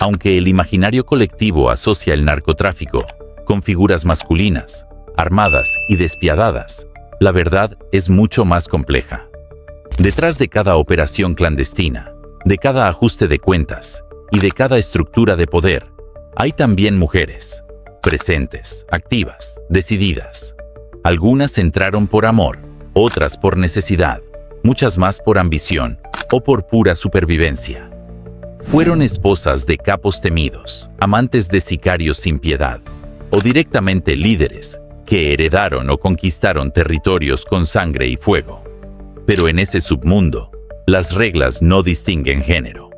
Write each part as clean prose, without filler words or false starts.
Aunque el imaginario colectivo asocia el narcotráfico con figuras masculinas, armadas y despiadadas, la verdad es mucho más compleja. Detrás de cada operación clandestina, de cada ajuste de cuentas y de cada estructura de poder, hay también mujeres, presentes, activas, decididas. Algunas entraron por amor, otras por necesidad, muchas más por ambición o por pura supervivencia. Fueron esposas de capos temidos, amantes de sicarios sin piedad, o directamente líderes que heredaron o conquistaron territorios con sangre y fuego. Pero en ese submundo, las reglas no distinguen género.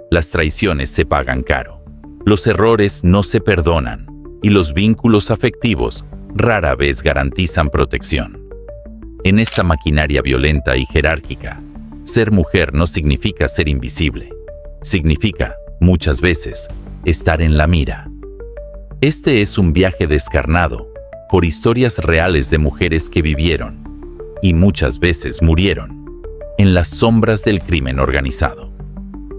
Las traiciones se pagan caro, los errores no se perdonan y los vínculos afectivos rara vez garantizan protección. En esta maquinaria violenta y jerárquica, ser mujer no significa ser invisible. Significa, muchas veces, estar en la mira. Este es un viaje descarnado por historias reales de mujeres que vivieron, y muchas veces murieron, en las sombras del crimen organizado.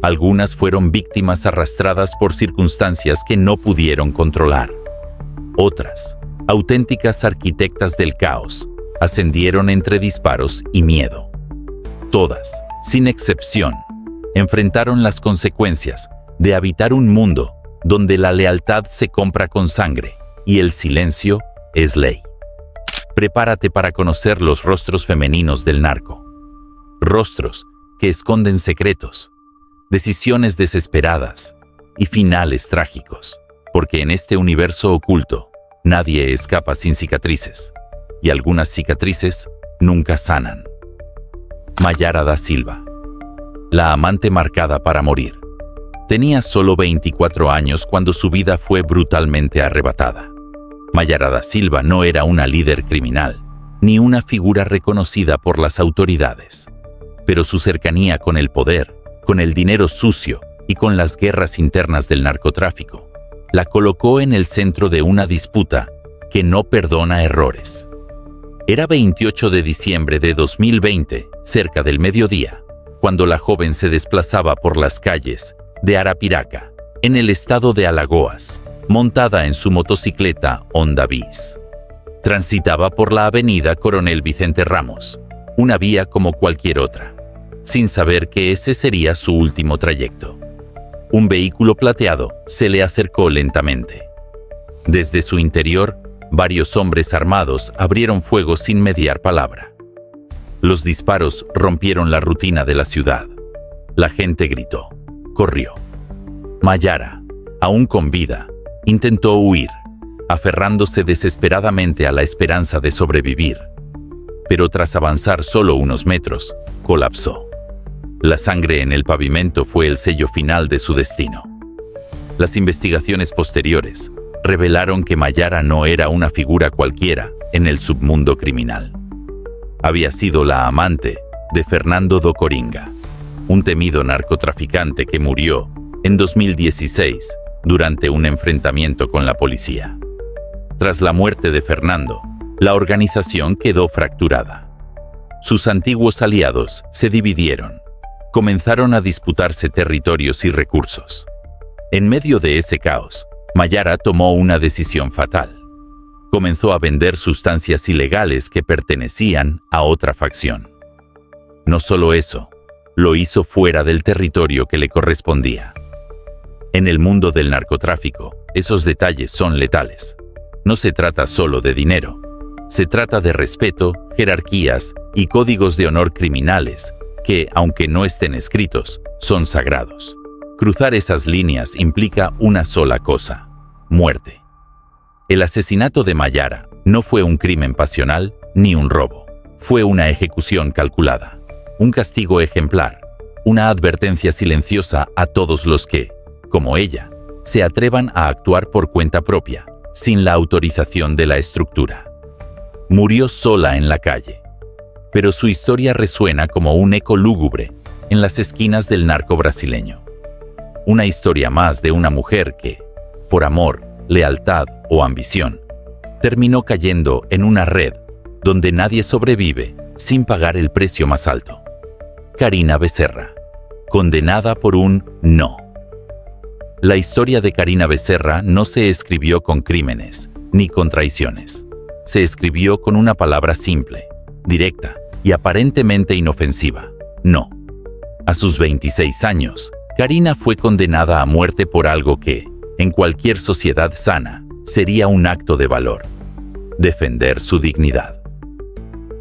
Algunas fueron víctimas arrastradas por circunstancias que no pudieron controlar. Otras, auténticas arquitectas del caos, ascendieron entre disparos y miedo. Todas, sin excepción, enfrentaron las consecuencias de habitar un mundo donde la lealtad se compra con sangre y el silencio es ley. Prepárate para conocer los rostros femeninos del narco. Rostros que esconden secretos, decisiones desesperadas y finales trágicos, porque en este universo oculto nadie escapa sin cicatrices, y algunas cicatrices nunca sanan. Mayara da Silva, la amante marcada para morir. Tenía solo 24 años cuando su vida fue brutalmente arrebatada. Mayara da Silva no era una líder criminal, ni una figura reconocida por las autoridades. Pero su cercanía con el poder, con el dinero sucio y con las guerras internas del narcotráfico, la colocó en el centro de una disputa que no perdona errores. Era 28 de diciembre de 2020, cerca del mediodía, cuando la joven se desplazaba por las calles de Arapiraca, en el estado de Alagoas, montada en su motocicleta Honda Bis. Transitaba por la avenida Coronel Vicente Ramos, una vía como cualquier otra, sin saber que ese sería su último trayecto. Un vehículo plateado se le acercó lentamente. Desde su interior, varios hombres armados abrieron fuego sin mediar palabra. Los disparos rompieron la rutina de la ciudad. La gente gritó, corrió. Mayara, aún con vida, intentó huir, aferrándose desesperadamente a la esperanza de sobrevivir. Pero tras avanzar solo unos metros, colapsó. La sangre en el pavimento fue el sello final de su destino. Las investigaciones posteriores revelaron que Mayara no era una figura cualquiera en el submundo criminal. Había sido la amante de Fernando do Coringa, un temido narcotraficante que murió en 2016 durante un enfrentamiento con la policía. Tras la muerte de Fernando, la organización quedó fracturada. Sus antiguos aliados se dividieron. Comenzaron a disputarse territorios y recursos. En medio de ese caos, Mayara tomó una decisión fatal. Comenzó a vender sustancias ilegales que pertenecían a otra facción. No solo eso, lo hizo fuera del territorio que le correspondía. En el mundo del narcotráfico, esos detalles son letales. No se trata solo de dinero. Se trata de respeto, jerarquías y códigos de honor criminales que, aunque no estén escritos, son sagrados. Cruzar esas líneas implica una sola cosa: muerte. El asesinato de Mayara no fue un crimen pasional ni un robo. Fue una ejecución calculada, un castigo ejemplar, una advertencia silenciosa a todos los que, como ella, se atrevan a actuar por cuenta propia, sin la autorización de la estructura. Murió sola en la calle, pero su historia resuena como un eco lúgubre en las esquinas del narco brasileño. Una historia más de una mujer que, por amor, lealtad o ambición, terminó cayendo en una red donde nadie sobrevive sin pagar el precio más alto. Karina Becerra, condenada por un no. La historia de Karina Becerra no se escribió con crímenes ni con traiciones. Se escribió con una palabra simple, directa y aparentemente inofensiva: no. A sus 26 años, Karina fue condenada a muerte por algo que, en cualquier sociedad sana, sería un acto de valor: defender su dignidad.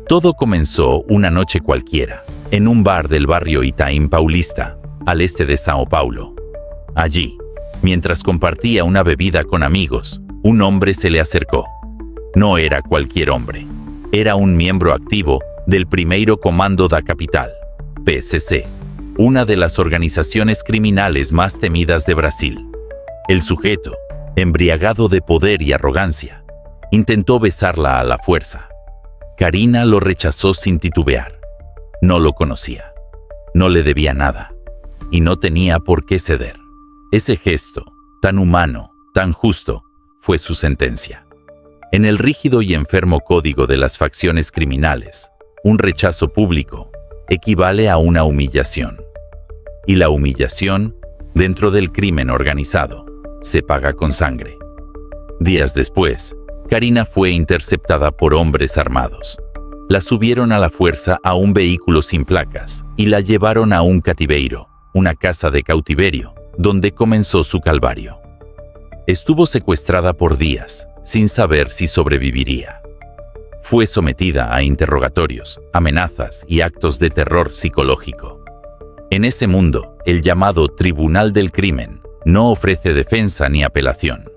Todo comenzó una noche cualquiera, en un bar del barrio Itaim Paulista, al este de Sao Paulo. Allí, mientras compartía una bebida con amigos, un hombre se le acercó. No era cualquier hombre. Era un miembro activo del Primeiro Comando da Capital, PCC, una de las organizaciones criminales más temidas de Brasil. El sujeto, embriagado de poder y arrogancia, intentó besarla a la fuerza. Karina lo rechazó sin titubear. No lo conocía, no le debía nada, y no tenía por qué ceder. Ese gesto, tan humano, tan justo, fue su sentencia. En el rígido y enfermo código de las facciones criminales, un rechazo público equivale a una humillación. Y la humillación, dentro del crimen organizado, se paga con sangre. Días después, Karina fue interceptada por hombres armados. La subieron a la fuerza a un vehículo sin placas y la llevaron a un cativeiro, una casa de cautiverio, donde comenzó su calvario. Estuvo secuestrada por días, sin saber si sobreviviría. Fue sometida a interrogatorios, amenazas y actos de terror psicológico. En ese mundo, el llamado Tribunal del Crimen no ofrece defensa ni apelación.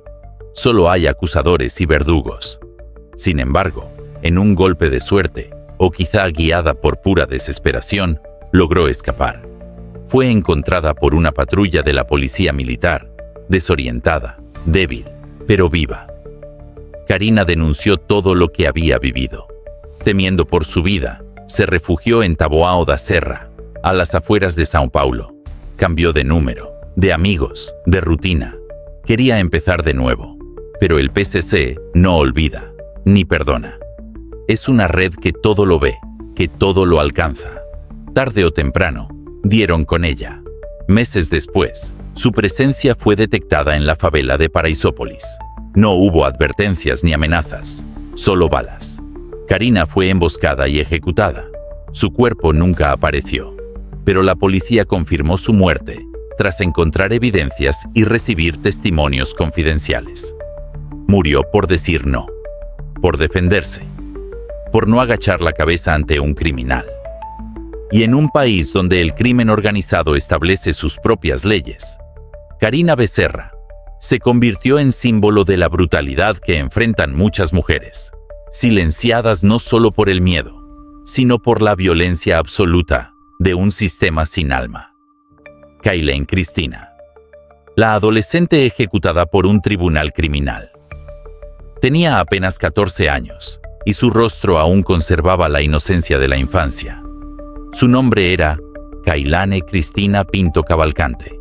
Solo hay acusadores y verdugos. Sin embargo, en un golpe de suerte, o quizá guiada por pura desesperación, logró escapar. Fue encontrada por una patrulla de la policía militar, desorientada, débil, pero viva. Karina denunció todo lo que había vivido. Temiendo por su vida, se refugió en Taboão da Serra, a las afueras de São Paulo. Cambió de número, de amigos, de rutina. Quería empezar de nuevo, pero el PCC no olvida, ni perdona. Es una red que todo lo ve, que todo lo alcanza. Tarde o temprano, dieron con ella. Meses después, su presencia fue detectada en la favela de Paraisópolis. No hubo advertencias ni amenazas, solo balas. Karina fue emboscada y ejecutada. Su cuerpo nunca apareció, pero la policía confirmó su muerte tras encontrar evidencias y recibir testimonios confidenciales. Murió por decir no, por defenderse, por no agachar la cabeza ante un criminal. Y en un país donde el crimen organizado establece sus propias leyes, Karina Becerra se convirtió en símbolo de la brutalidad que enfrentan muchas mujeres, silenciadas no solo por el miedo, sino por la violencia absoluta de un sistema sin alma. Kailane Cristina, la adolescente ejecutada por un tribunal criminal. Tenía apenas 14 años y su rostro aún conservaba la inocencia de la infancia. Su nombre era Kailane Cristina Pinto Cavalcante,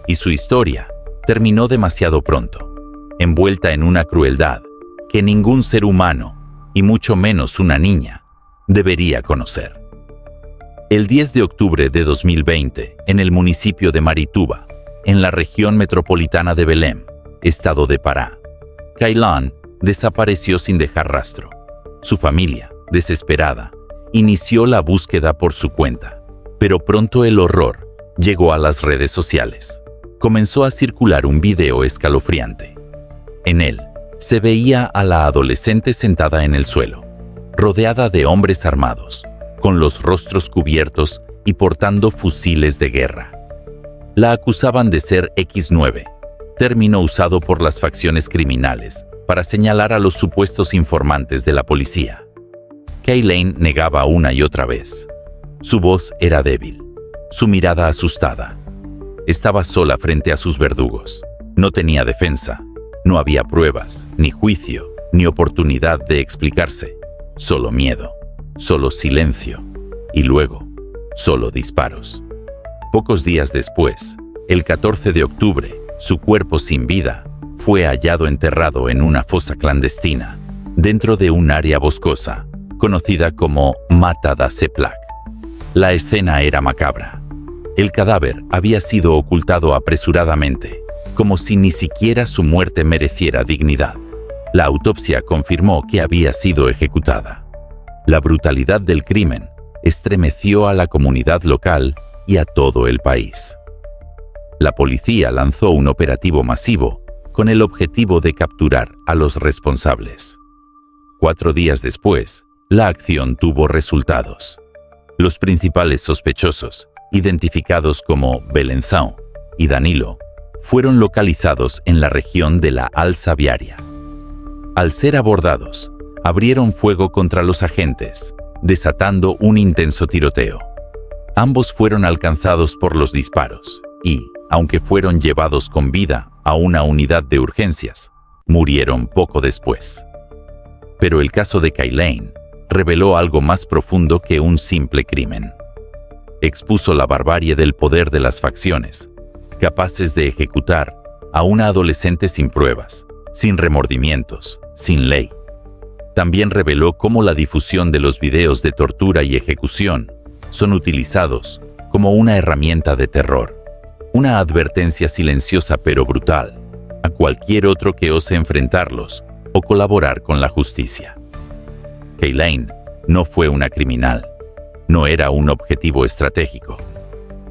y su historia terminó demasiado pronto, envuelta en una crueldad que ningún ser humano, y mucho menos una niña, debería conocer. El 10 de octubre de 2020, en el municipio de Marituba, en la región metropolitana de Belém, estado de Pará, Kailane desapareció sin dejar rastro. Su familia, desesperada, inició la búsqueda por su cuenta, pero pronto el horror llegó a las redes sociales. Comenzó a circular un video escalofriante. En él, se veía a la adolescente sentada en el suelo, rodeada de hombres armados, con los rostros cubiertos y portando fusiles de guerra. La acusaban de ser X9, término usado por las facciones criminales para señalar a los supuestos informantes de la policía. Kailane negaba una y otra vez. Su voz era débil, su mirada asustada. Estaba sola frente a sus verdugos. No tenía defensa, no había pruebas, ni juicio, ni oportunidad de explicarse. Solo miedo, solo silencio, y luego, solo disparos. Pocos días después, el 14 de octubre, su cuerpo sin vida fue hallado enterrado en una fosa clandestina, dentro de un área boscosa, conocida como Mata da Seplac. La escena era macabra. El cadáver había sido ocultado apresuradamente, como si ni siquiera su muerte mereciera dignidad. La autopsia confirmó que había sido ejecutada. La brutalidad del crimen estremeció a la comunidad local y a todo el país. La policía lanzó un operativo masivo con el objetivo de capturar a los responsables. 4 días después, la acción tuvo resultados. Los principales sospechosos, identificados como Belenzão y Danilo, fueron localizados en la región de la Alza Viaria. Al ser abordados, abrieron fuego contra los agentes, desatando un intenso tiroteo. Ambos fueron alcanzados por los disparos y, aunque fueron llevados con vida a una unidad de urgencias, murieron poco después. Pero el caso de Kaylane reveló algo más profundo que un simple crimen. Expuso la barbarie del poder de las facciones, capaces de ejecutar a una adolescente sin pruebas, sin remordimientos, sin ley. También reveló cómo la difusión de los videos de tortura y ejecución son utilizados como una herramienta de terror, una advertencia silenciosa pero brutal a cualquier otro que ose enfrentarlos o colaborar con la justicia. Kaylane no fue una criminal, no era un objetivo estratégico.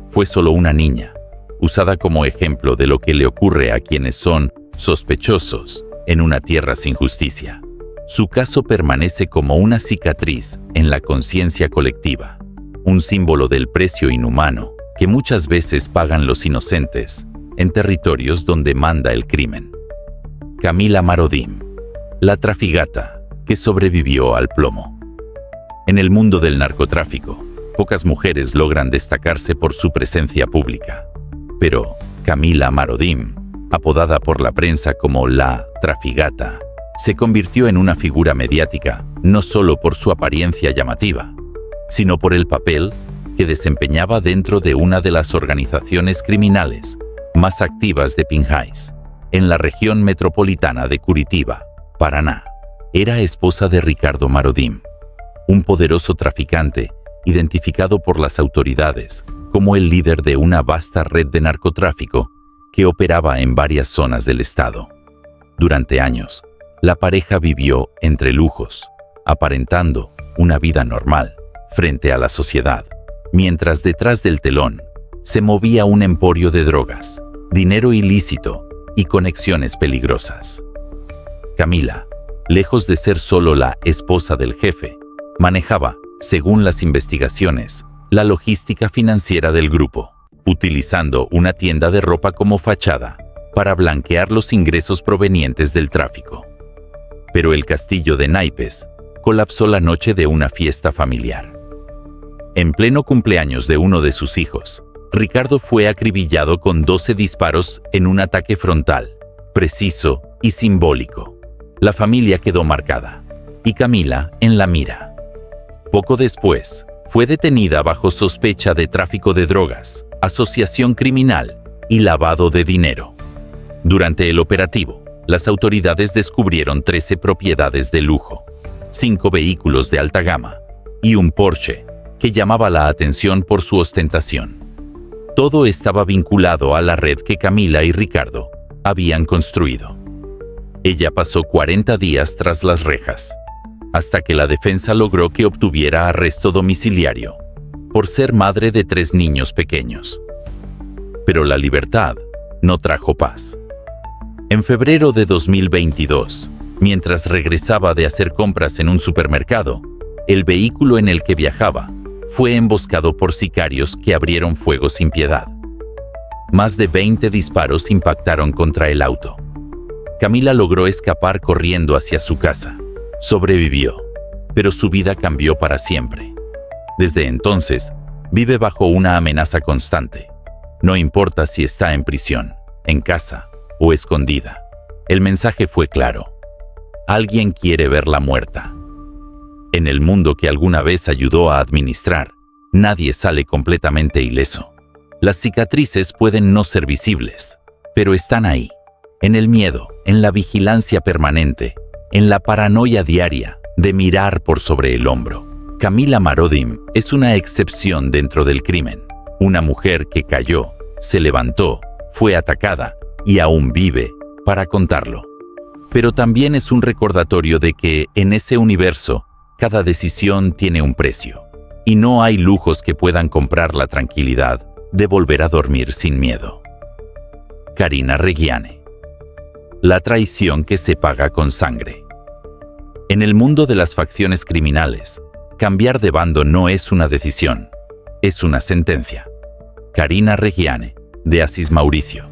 Fue solo una niña, usada como ejemplo de lo que le ocurre a quienes son sospechosos en una tierra sin justicia. Su caso permanece como una cicatriz en la conciencia colectiva, un símbolo del precio inhumano que muchas veces pagan los inocentes en territorios donde manda el crimen. Camila Marodim, la trafigata que sobrevivió al plomo. En el mundo del narcotráfico, pocas mujeres logran destacarse por su presencia pública. Pero Camila Marodim, apodada por la prensa como la trafigata, se convirtió en una figura mediática no solo por su apariencia llamativa, sino por el papel que desempeñaba dentro de una de las organizaciones criminales más activas de Pinhais, en la región metropolitana de Curitiba, Paraná. Era esposa de Ricardo Marodim, un poderoso traficante identificado por las autoridades como el líder de una vasta red de narcotráfico que operaba en varias zonas del estado. Durante años, la pareja vivió entre lujos, aparentando una vida normal frente a la sociedad, mientras detrás del telón se movía un emporio de drogas, dinero ilícito y conexiones peligrosas. Camila, lejos de ser solo la esposa del jefe, manejaba, según las investigaciones, la logística financiera del grupo, utilizando una tienda de ropa como fachada para blanquear los ingresos provenientes del tráfico. Pero el castillo de naipes colapsó la noche de una fiesta familiar. En pleno cumpleaños de uno de sus hijos, Ricardo fue acribillado con 12 disparos en un ataque frontal, preciso y simbólico. La familia quedó marcada, y Camila en la mira. Poco después, fue detenida bajo sospecha de tráfico de drogas, asociación criminal y lavado de dinero. Durante el operativo, las autoridades descubrieron 13 propiedades de lujo, 5 vehículos de alta gama y un Porsche que llamaba la atención por su ostentación. Todo estaba vinculado a la red que Camila y Ricardo habían construido. Ella pasó 40 días tras las rejas, hasta que la defensa logró que obtuviera arresto domiciliario por ser madre de 3 niños pequeños. Pero la libertad no trajo paz. En febrero de 2022, mientras regresaba de hacer compras en un supermercado, el vehículo en el que viajaba fue emboscado por sicarios que abrieron fuego sin piedad. Más de 20 disparos impactaron contra el auto. Camila logró escapar corriendo hacia su casa. Sobrevivió, pero su vida cambió para siempre. Desde entonces, vive bajo una amenaza constante. No importa si está en prisión, en casa o escondida. El mensaje fue claro. Alguien quiere verla muerta. En el mundo que alguna vez ayudó a administrar, nadie sale completamente ileso. Las cicatrices pueden no ser visibles, pero están ahí, en el miedo, en la vigilancia permanente, en la paranoia diaria de mirar por sobre el hombro. Camila Marodim es una excepción dentro del crimen. Una mujer que cayó, se levantó, fue atacada y aún vive para contarlo. Pero también es un recordatorio de que en ese universo, cada decisión tiene un precio, y no hay lujos que puedan comprar la tranquilidad de volver a dormir sin miedo. Karina Reggiani. La traición que se paga con sangre. En el mundo de las facciones criminales, cambiar de bando no es una decisión, es una sentencia. Karina Reggiani, de Asís Mauricio,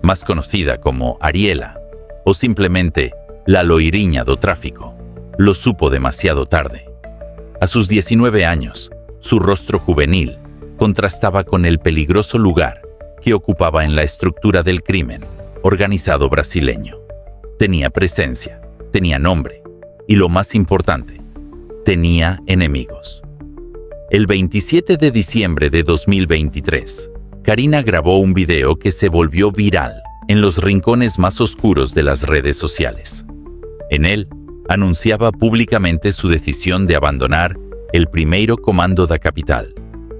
más conocida como Ariela, o simplemente la loiriña do tráfico, lo supo demasiado tarde. A sus 19 años, su rostro juvenil contrastaba con el peligroso lugar que ocupaba en la estructura del crimen organizado brasileño. Tenía presencia, tenía nombre y, lo más importante, tenía enemigos. El 27 de diciembre de 2023, Karina grabó un video que se volvió viral en los rincones más oscuros de las redes sociales. En él, anunciaba públicamente su decisión de abandonar el Primeiro Comando da Capital,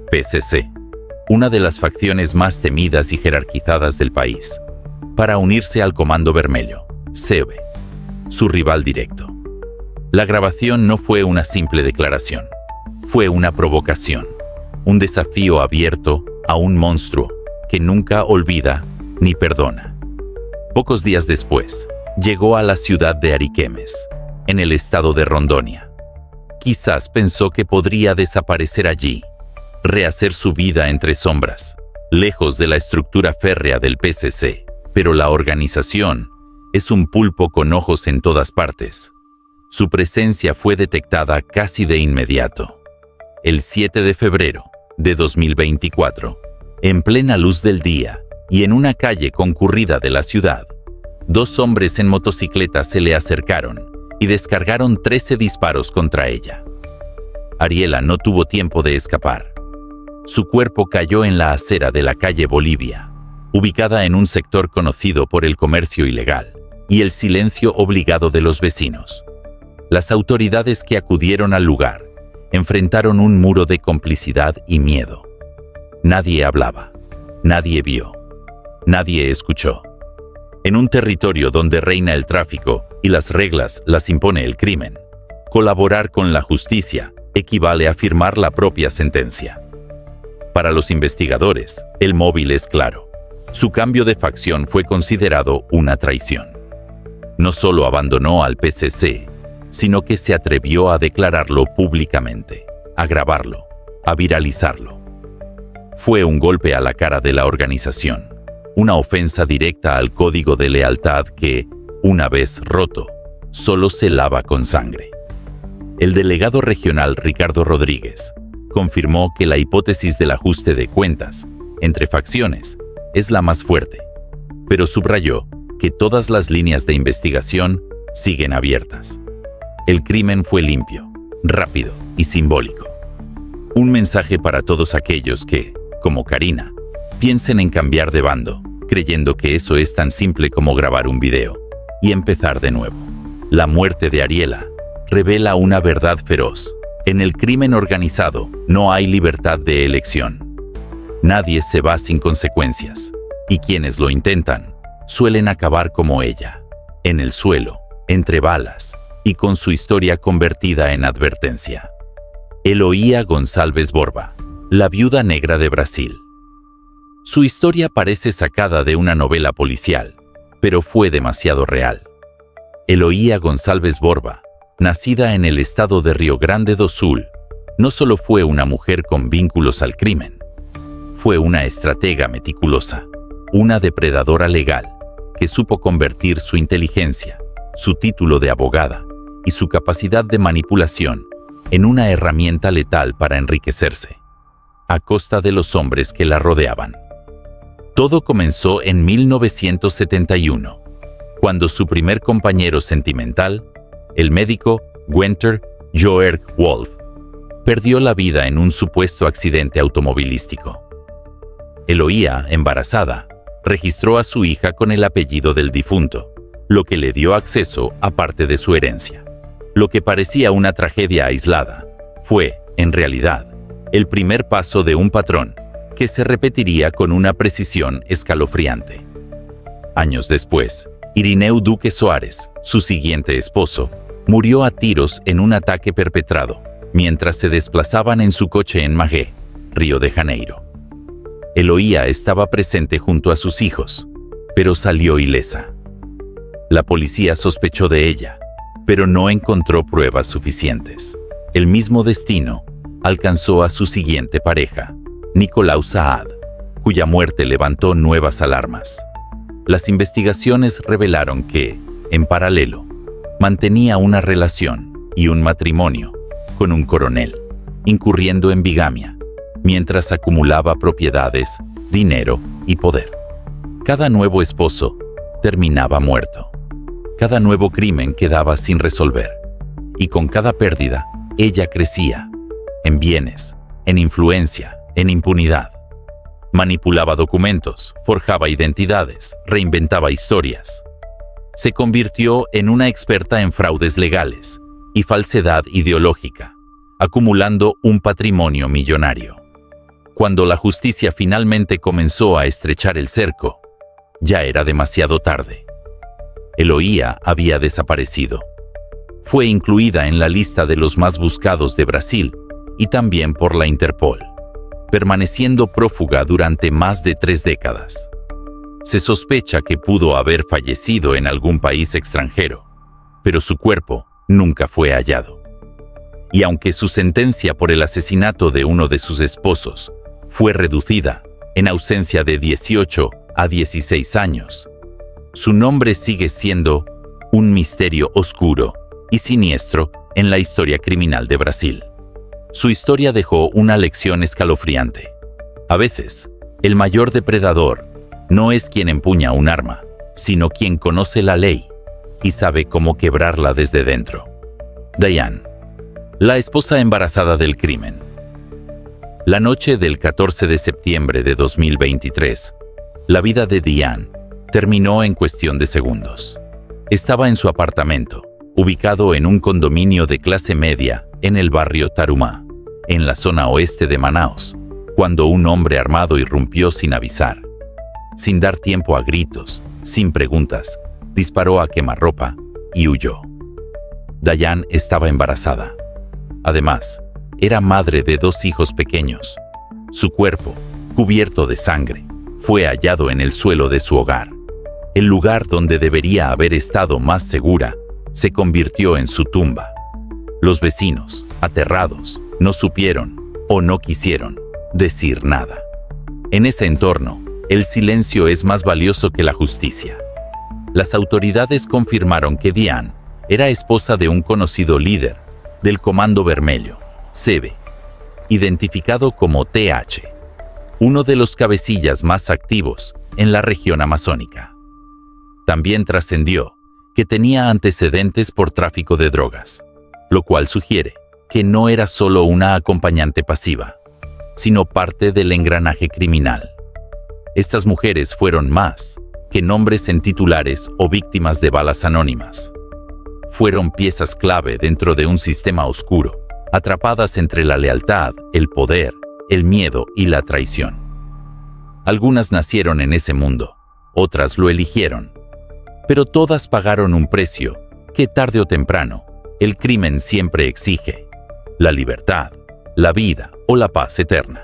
PCC, una de las facciones más temidas y jerarquizadas del país, para unirse al Comando Vermelho, CEB, su rival directo. La grabación no fue una simple declaración, fue una provocación, un desafío abierto a un monstruo que nunca olvida ni perdona. Pocos días después, llegó a la ciudad de Ariquemes, en el estado de Rondônia. Quizás pensó que podría desaparecer allí, rehacer su vida entre sombras, lejos de la estructura férrea del PCC, pero la organización es un pulpo con ojos en todas partes. Su presencia fue detectada casi de inmediato. El 7 de febrero de 2024, en plena luz del día y en una calle concurrida de la ciudad, 2 hombres en motocicleta se le acercaron y descargaron 13 disparos contra ella. Ariela no tuvo tiempo de escapar. Su cuerpo cayó en la acera de la calle Bolivia, ubicada en un sector conocido por el comercio ilegal y el silencio obligado de los vecinos. Las autoridades que acudieron al lugar enfrentaron un muro de complicidad y miedo. Nadie hablaba, nadie vio, nadie escuchó. En un territorio donde reina el tráfico y las reglas las impone el crimen, colaborar con la justicia equivale a firmar la propia sentencia. Para los investigadores, el móvil es claro. Su cambio de facción fue considerado una traición. No solo abandonó al PCC, sino que se atrevió a declararlo públicamente, a grabarlo, a viralizarlo. Fue un golpe a la cara de la organización, una ofensa directa al código de lealtad que, una vez roto, solo se lava con sangre. El delegado regional Ricardo Rodríguez confirmó que la hipótesis del ajuste de cuentas entre facciones es la más fuerte, pero subrayó que todas las líneas de investigación siguen abiertas. El crimen fue limpio, rápido y simbólico. Un mensaje para todos aquellos que, como Karina, piensen en cambiar de bando, creyendo que eso es tan simple como grabar un video y empezar de nuevo. La muerte de Ariela revela una verdad feroz. En el crimen organizado no hay libertad de elección. Nadie se va sin consecuencias, y quienes lo intentan suelen acabar como ella, en el suelo, entre balas, y con su historia convertida en advertencia. Eloía Gonçalves Borba, la viuda negra de Brasil. Su historia parece sacada de una novela policial, pero fue demasiado real. Eloía Gonçalves Borba, nacida en el estado de Río Grande do Sul, no solo fue una mujer con vínculos al crimen, fue una estratega meticulosa, una depredadora legal que supo convertir su inteligencia, su título de abogada y su capacidad de manipulación en una herramienta letal para enriquecerse, a costa de los hombres que la rodeaban. Todo comenzó en 1971, cuando su primer compañero sentimental, el médico Guenter Joerg Wolf, perdió la vida en un supuesto accidente automovilístico. Eloía, embarazada, registró a su hija con el apellido del difunto, lo que le dio acceso a parte de su herencia. Lo que parecía una tragedia aislada fue, en realidad, el primer paso de un patrón que se repetiría con una precisión escalofriante. Años después, Irineu Duque Soares, su siguiente esposo, murió a tiros en un ataque perpetrado mientras se desplazaban en su coche en Magé, Río de Janeiro. Eloía estaba presente junto a sus hijos, pero salió ilesa. La policía sospechó de ella, pero no encontró pruebas suficientes. El mismo destino alcanzó a su siguiente pareja, Nicolau Saad, cuya muerte levantó nuevas alarmas. Las investigaciones revelaron que, en paralelo, mantenía una relación y un matrimonio con un coronel, incurriendo en bigamia, mientras acumulaba propiedades, dinero y poder. Cada nuevo esposo terminaba muerto. Cada nuevo crimen quedaba sin resolver. Y con cada pérdida, ella crecía, en bienes, en influencia, en impunidad. Manipulaba documentos, forjaba identidades, reinventaba historias. Se convirtió en una experta en fraudes legales y falsedad ideológica, acumulando un patrimonio millonario. Cuando la justicia finalmente comenzó a estrechar el cerco, ya era demasiado tarde. Eloía había desaparecido. Fue incluida en la lista de los más buscados de Brasil y también por la Interpol, permaneciendo prófuga durante más de 3 décadas. Se sospecha que pudo haber fallecido en algún país extranjero, pero su cuerpo nunca fue hallado. Y aunque su sentencia por el asesinato de uno de sus esposos fue reducida, en ausencia de 18 a 16 años, su nombre sigue siendo un misterio oscuro y siniestro en la historia criminal de Brasil. Su historia dejó una lección escalofriante. A veces, el mayor depredador no es quien empuña un arma, sino quien conoce la ley y sabe cómo quebrarla desde dentro. Diane, la esposa embarazada del crimen. La noche del 14 de septiembre de 2023, la vida de Diane terminó en cuestión de segundos. Estaba en su apartamento, ubicado en un condominio de clase media en el barrio Tarumá, en la zona oeste de Manaus, cuando un hombre armado irrumpió sin avisar. Sin dar tiempo a gritos, sin preguntas, disparó a quemarropa y huyó. Diane estaba embarazada. Además, era madre de 2 hijos pequeños. Su cuerpo, cubierto de sangre, fue hallado en el suelo de su hogar. El lugar donde debería haber estado más segura se convirtió en su tumba. Los vecinos, aterrados, no supieron o no quisieron decir nada. En ese entorno, el silencio es más valioso que la justicia. Las autoridades confirmaron que Diane era esposa de un conocido líder del Comando Vermelho, CB, identificado como TH, uno de los cabecillas más activos en la región amazónica. También trascendió que tenía antecedentes por tráfico de drogas, lo cual sugiere que no era solo una acompañante pasiva, sino parte del engranaje criminal. Estas mujeres fueron más que nombres en titulares o víctimas de balas anónimas. Fueron piezas clave dentro de un sistema oscuro, atrapadas entre la lealtad, el poder, el miedo y la traición. Algunas nacieron en ese mundo, otras lo eligieron, pero todas pagaron un precio que tarde o temprano el crimen siempre exige: la libertad, la vida o la paz eterna.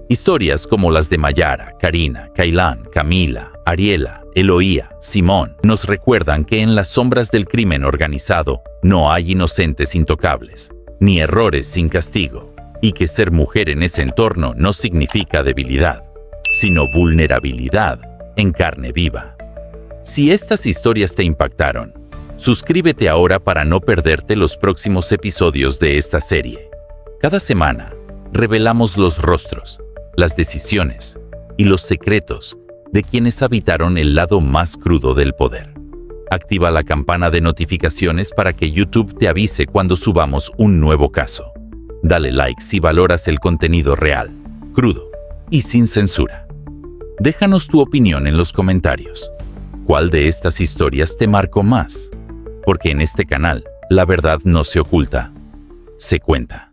Historias como las de Mayara, Karina, Kailán, Camila, Ariela, Eloía, Simón nos recuerdan que en las sombras del crimen organizado no hay inocentes intocables, ni errores sin castigo, y que ser mujer en ese entorno no significa debilidad, sino vulnerabilidad en carne viva. Si estas historias te impactaron, suscríbete ahora para no perderte los próximos episodios de esta serie. Cada semana, revelamos los rostros, las decisiones y los secretos de quienes habitaron el lado más crudo del poder. Activa la campana de notificaciones para que YouTube te avise cuando subamos un nuevo caso. Dale like si valoras el contenido real, crudo y sin censura. Déjanos tu opinión en los comentarios. ¿Cuál de estas historias te marcó más? Porque en este canal, la verdad no se oculta, se cuenta.